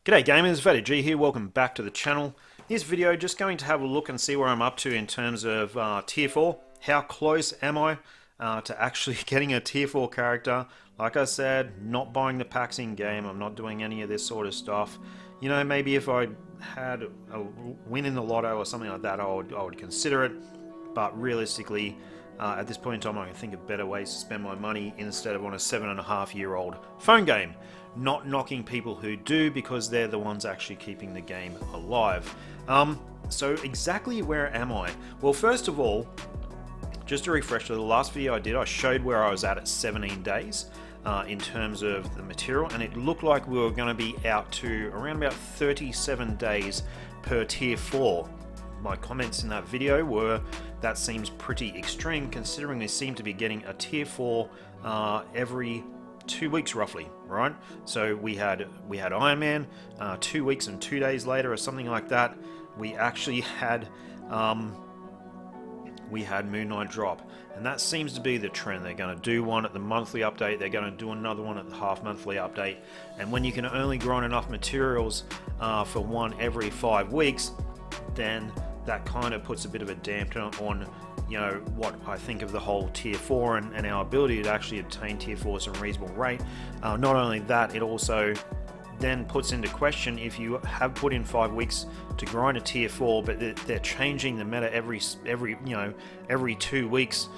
G'day gamers, VaderG here, welcome back to the channel. This video just going to have a look and see where I'm up to in terms of tier 4. How close am I to actually getting a tier 4 character? Like I said, not buying the packs in game, I'm not doing any of this sort of stuff. You know, maybe if I had a win in the lotto or something like that, I would consider it. But realistically, at this point in time, I can think of better ways to spend my money instead of on a 7.5-year-old phone game. Not knocking people who do, because they're the ones actually keeping the game alive. So exactly where am I? Well, first of all, just to refresh, the last video I did, I showed where I was at 17 days in terms of the material, and it looked like we were going to be out to around about 37 days per tier 4. My comments in that video were, that seems pretty extreme considering we seem to be getting a tier 4 every 2 weeks roughly, right? So we had Iron Man 2 weeks and 2 days later or something like that. We actually had Moon Knight drop, and that seems to be the trend. They're going to do one at the monthly update, they're going to do another one at the half monthly update, and when you can only grind enough materials for one every 5 weeks, then that kind of puts a bit of a dampener on, you know, what I think of the whole tier 4 and our ability to actually obtain tier 4s at a reasonable rate. Not only that, it also then puts into question, if you have put in 5 weeks to grind a tier 4, but they're changing the meta every 2 weeks,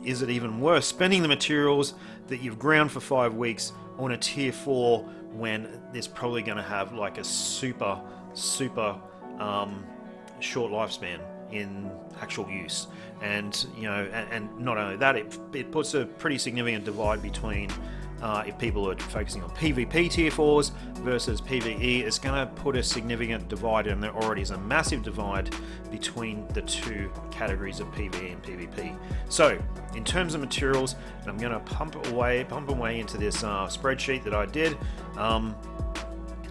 is it even worth spending the materials that you've ground for 5 weeks on a tier 4 when it's probably going to have like a super short lifespan in actual use? And you know, and not only that, it puts a pretty significant divide between if people are focusing on PvP tier 4s versus PvE. It's going to put a significant divide, and there already is a massive divide between the two categories of PvE and PvP. So in terms of materials, I'm going to pump away into this spreadsheet that I did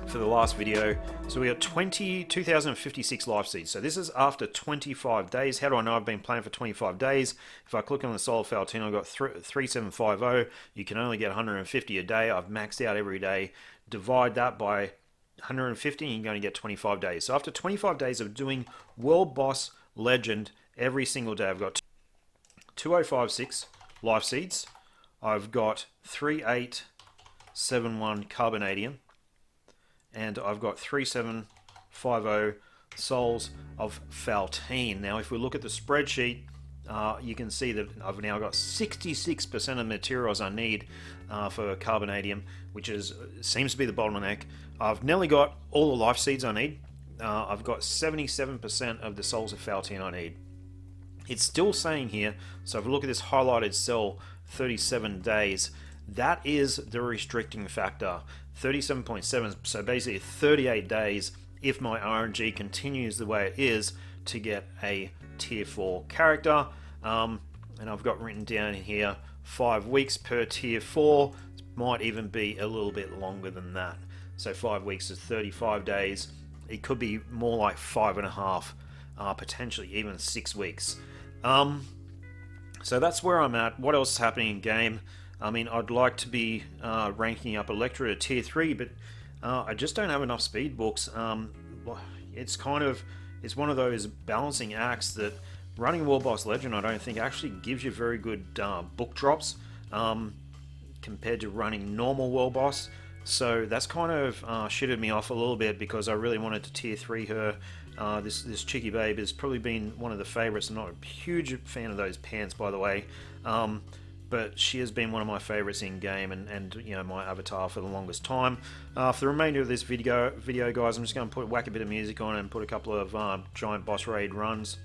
for the last video. So we got 2,056 life seeds. So this is after 25 days. How do I know I've been playing for 25 days? If I click on the Soul of Faltine, I've got 3750. You can only get 150 a day. I've maxed out every day. Divide that by 150 and you're going to get 25 days. So after 25 days of doing World Boss Legend every single day, I've got 2056 life seeds. I've got 3871 carbonadium, and I've got 3750 Souls of Faltine. Now if we look at the spreadsheet, you can see that I've now got 66% of the materials I need for carbonadium, which seems to be the bottleneck. I've nearly got all the life seeds I need. I've got 77% of the Souls of Faltine I need. It's still saying here, so if we look at this highlighted cell, 37 days, that is the restricting factor. 37.7, so basically 38 days if my RNG continues the way it is to get a tier 4 character. And I've got written down here 5 weeks per tier 4. It might even be a little bit longer than that. So 5 weeks is 35 days. It could be more like 5.5, potentially even 6 weeks. So that's where I'm at. What else is happening in game? I mean, I'd like to be ranking up Electra to tier 3, but I just don't have enough speed books. It's one of those balancing acts that running World Boss Legend, I don't think actually gives you very good book drops compared to running normal World Boss. So that's kind of shitted me off a little bit, because I really wanted to tier 3 her. This Chicky Babe has probably been one of the favorites. I'm not a huge fan of those pants, by the way. But she has been one of my favorites in game, and you know, my avatar for the longest time. For the remainder of this video guys, I'm just going to whack a bit of music on and put a couple of Giant Boss Raid runs,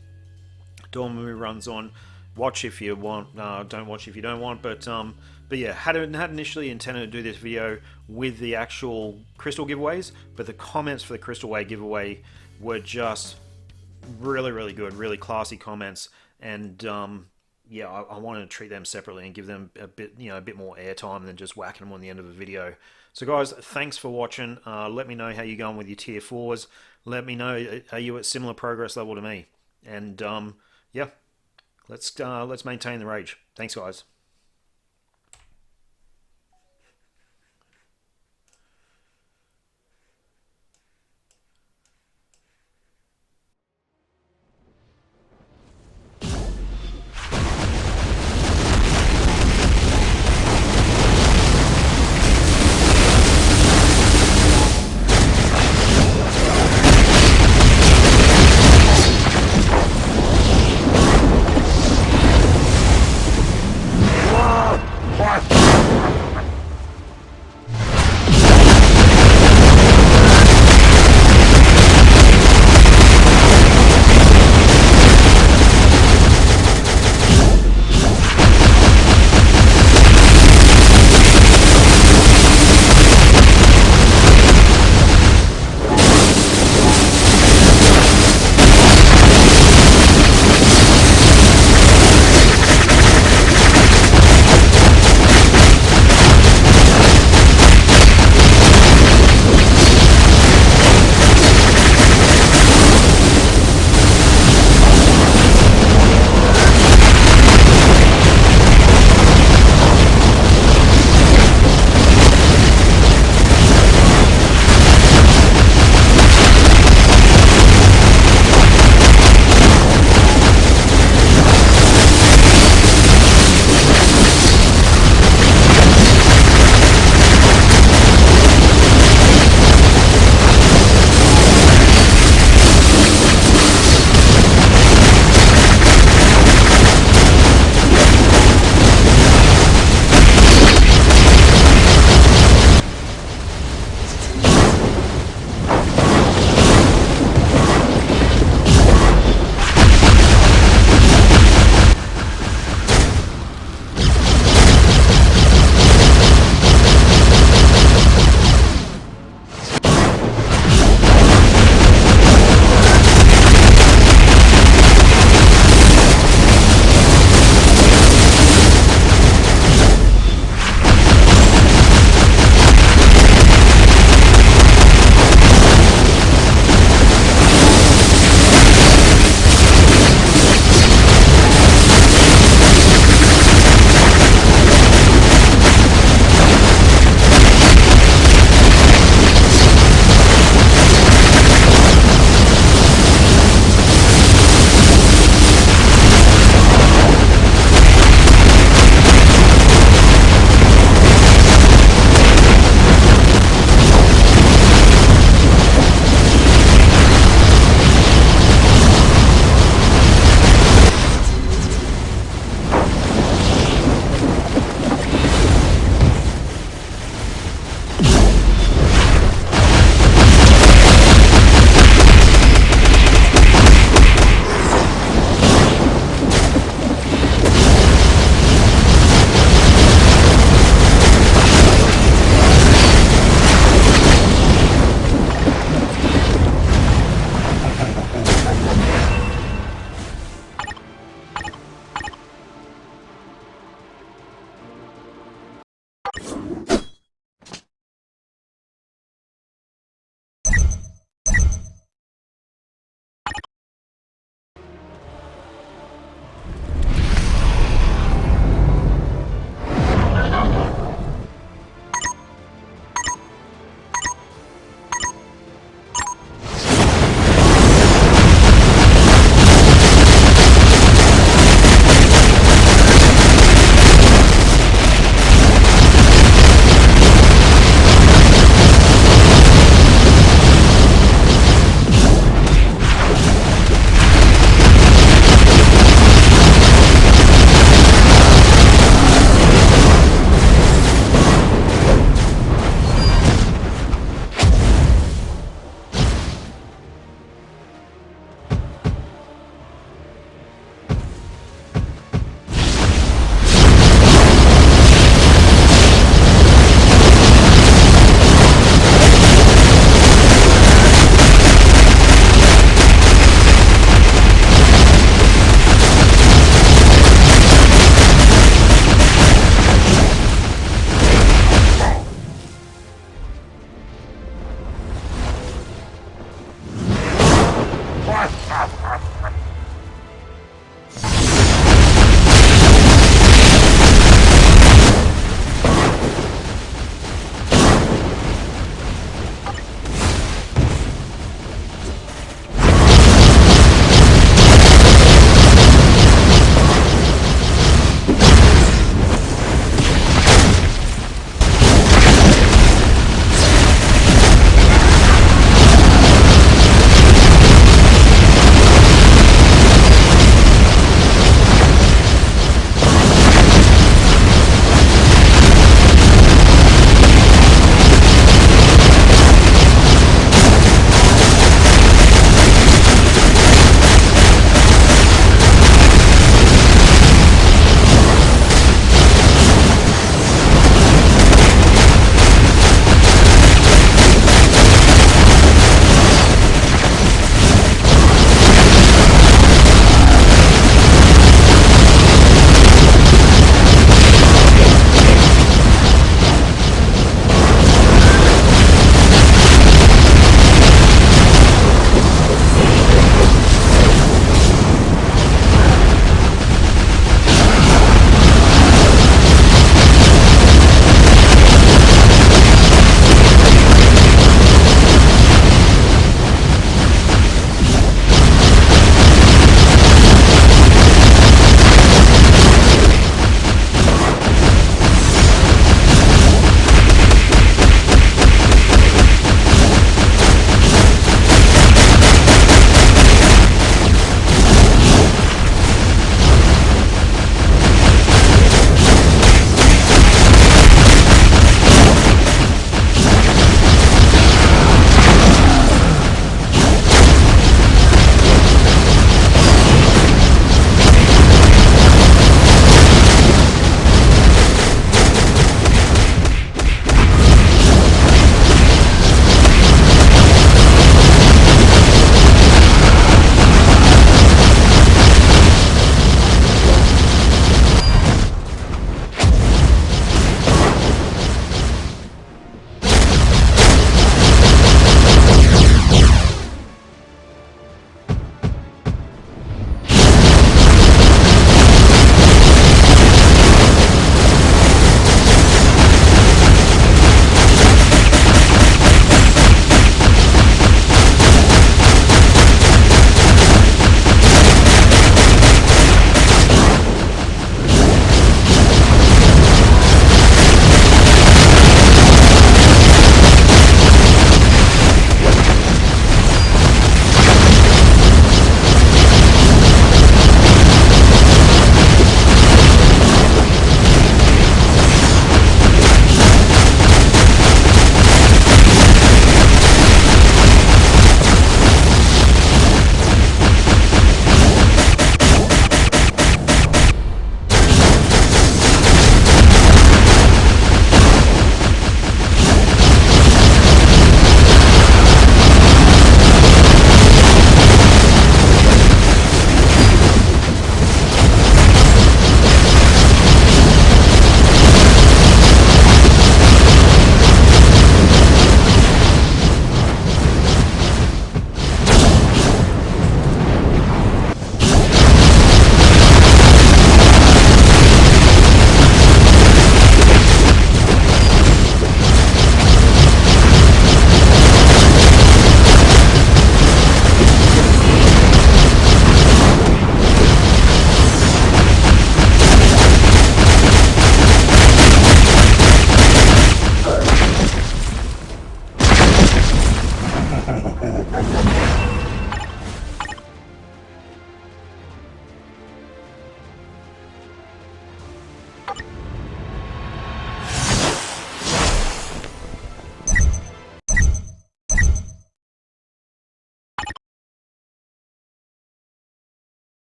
Dormammu runs on. Watch if you want, don't watch if you don't want. But yeah, had initially intended to do this video with the actual crystal giveaways, but the comments for the crystal way giveaway were just really good, really classy comments, and yeah, I wanted to treat them separately and give them a bit more airtime than just whacking them on the end of a video. So guys, thanks for watching. Let me know how you're going with your tier 4s. Let me know, are you at similar progress level to me? And yeah, let's maintain the rage. Thanks guys.